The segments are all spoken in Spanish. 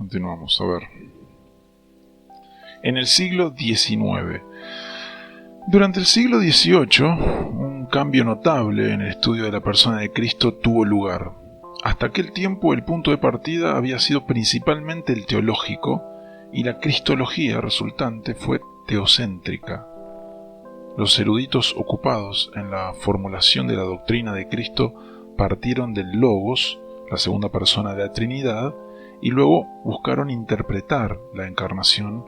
Continuamos, a ver. En el siglo XIX. Durante el siglo XVIII, un cambio notable en el estudio de la persona de Cristo tuvo lugar. Hasta aquel tiempo el punto de partida había sido principalmente el teológico, y la cristología resultante fue teocéntrica. Los eruditos ocupados en la formulación de la doctrina de Cristo partieron del Logos, la segunda persona de la Trinidad, y luego buscaron interpretar la encarnación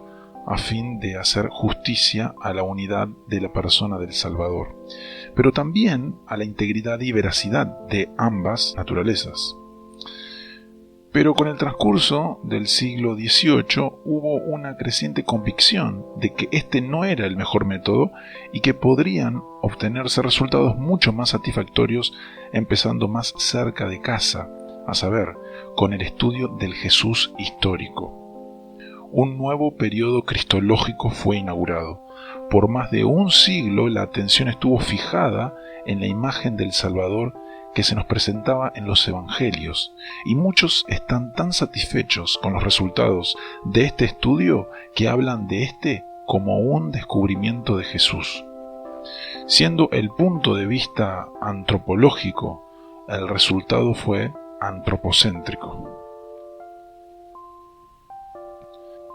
a fin de hacer justicia a la unidad de la persona del Salvador, pero también a la integridad y veracidad de ambas naturalezas. Pero con el transcurso del siglo XVIII hubo una creciente convicción de que este no era el mejor método y que podrían obtenerse resultados mucho más satisfactorios empezando más cerca de casa, a saber, con el estudio del Jesús histórico. Un nuevo periodo cristológico fue inaugurado. Por más de un siglo la atención estuvo fijada en la imagen del Salvador que se nos presentaba en los evangelios, y muchos están tan satisfechos con los resultados de este estudio que hablan de este como un descubrimiento de Jesús. Siendo el punto de vista antropológico, el resultado fue antropocéntrico.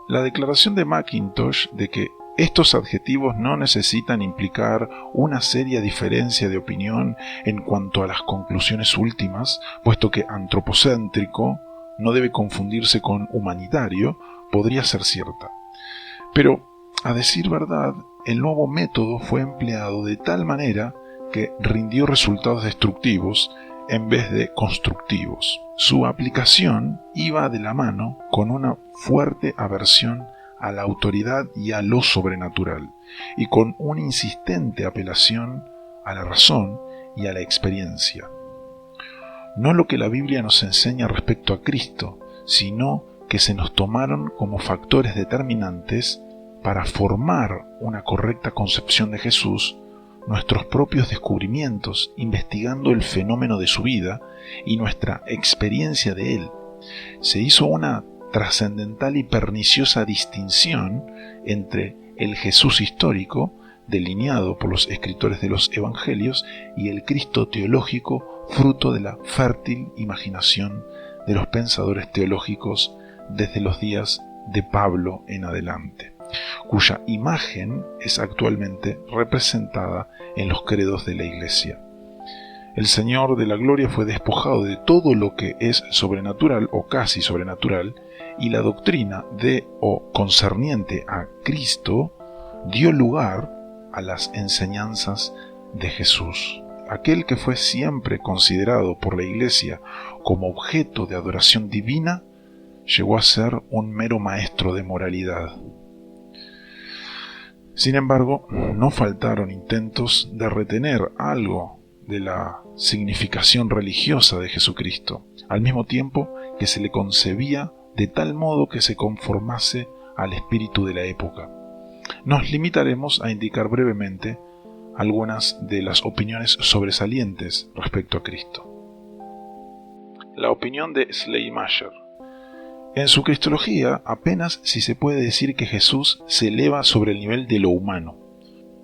La declaración de Mackintosh de que estos adjetivos no necesitan implicar una seria diferencia de opinión en cuanto a las conclusiones últimas, puesto que antropocéntrico no debe confundirse con humanitario, podría ser cierta. Pero, a decir verdad, el nuevo método fue empleado de tal manera que rindió resultados destructivos en vez de constructivos. Su aplicación iba de la mano con una fuerte aversión a la autoridad y a lo sobrenatural, y con una insistente apelación a la razón y a la experiencia. No lo que la Biblia nos enseña respecto a Cristo, sino que se nos tomaron como factores determinantes para formar una correcta concepción de Jesús, nuestros propios descubrimientos investigando el fenómeno de su vida y nuestra experiencia de él. Se hizo una trascendental y perniciosa distinción entre el Jesús histórico, delineado por los escritores de los evangelios, y el Cristo teológico, fruto de la fértil imaginación de los pensadores teológicos desde los días de Pablo en adelante, cuya imagen es actualmente representada en los credos de la Iglesia. El Señor de la Gloria fue despojado de todo lo que es sobrenatural o casi sobrenatural, y la doctrina de o concerniente a Cristo dio lugar a las enseñanzas de Jesús. Aquel que fue siempre considerado por la Iglesia como objeto de adoración divina, llegó a ser un mero maestro de moralidad. Sin embargo, no faltaron intentos de retener algo de la significación religiosa de Jesucristo, al mismo tiempo que se le concebía de tal modo que se conformase al espíritu de la época. Nos limitaremos a indicar brevemente algunas de las opiniones sobresalientes respecto a Cristo. La opinión de Schleiermacher. En su cristología apenas si se puede decir que Jesús se eleva sobre el nivel de lo humano.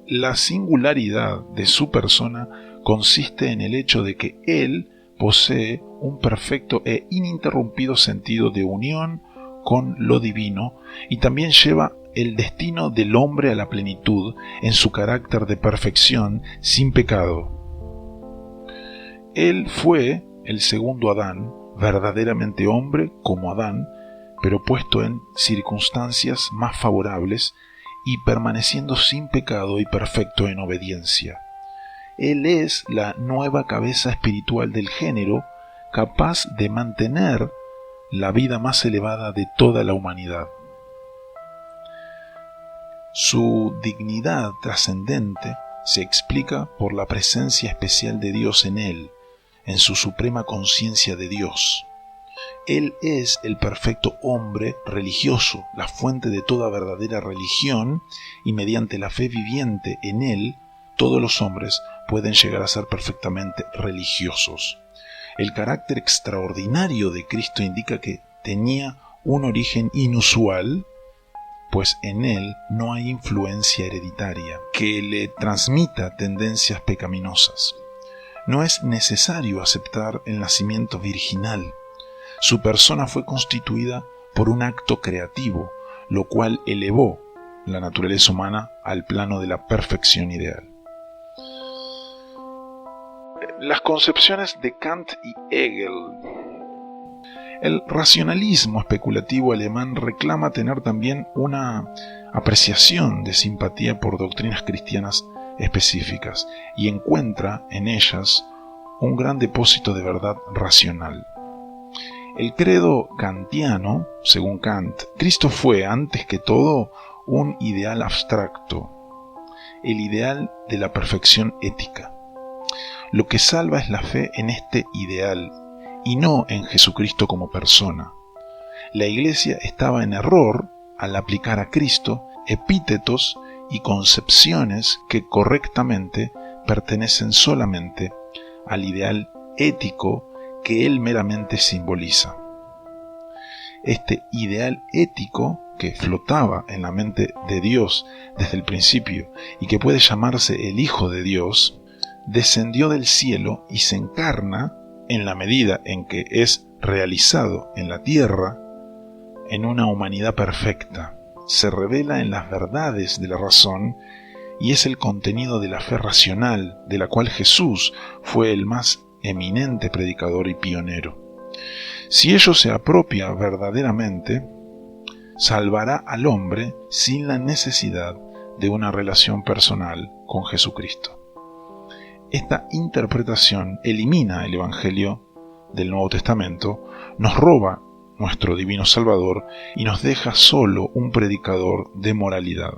La singularidad de su persona consiste en el hecho de que Él posee un perfecto e ininterrumpido sentido de unión con lo divino y también lleva el destino del hombre a la plenitud en su carácter de perfección sin pecado. Él fue el segundo Adán, verdaderamente hombre como Adán, pero puesto en circunstancias más favorables y permaneciendo sin pecado y perfecto en obediencia. Él es la nueva cabeza espiritual del género, capaz de mantener la vida más elevada de toda la humanidad. Su dignidad trascendente se explica por la presencia especial de Dios en él, en su suprema conciencia de Dios. Él es el perfecto hombre religioso, la fuente de toda verdadera religión, y mediante la fe viviente en él, todos los hombres pueden llegar a ser perfectamente religiosos. El carácter extraordinario de Cristo indica que tenía un origen inusual, pues en él no hay influencia hereditaria que le transmita tendencias pecaminosas. No es necesario aceptar el nacimiento virginal. Su persona fue constituida por un acto creativo, lo cual elevó la naturaleza humana al plano de la perfección ideal. Las concepciones de Kant y Hegel. El racionalismo especulativo alemán reclama tener también una apreciación de simpatía por doctrinas cristianas específicas y encuentra en ellas un gran depósito de verdad racional. El credo kantiano, según Kant, Cristo fue, antes que todo, un ideal abstracto, el ideal de la perfección ética. Lo que salva es la fe en este ideal y no en Jesucristo como persona. La Iglesia estaba en error al aplicar a Cristo epítetos y concepciones que correctamente pertenecen solamente al ideal ético que él meramente simboliza. Este ideal ético que flotaba en la mente de Dios desde el principio y que puede llamarse el Hijo de Dios, descendió del cielo y se encarna en la medida en que es realizado en la tierra en una humanidad perfecta. Se revela en las verdades de la razón y es el contenido de la fe racional de la cual Jesús fue el más eminente predicador y pionero. Si ello se apropia verdaderamente, salvará al hombre sin la necesidad de una relación personal con Jesucristo. Esta interpretación elimina el Evangelio del Nuevo Testamento, nos roba nuestro divino Salvador y nos deja solo un predicador de moralidad.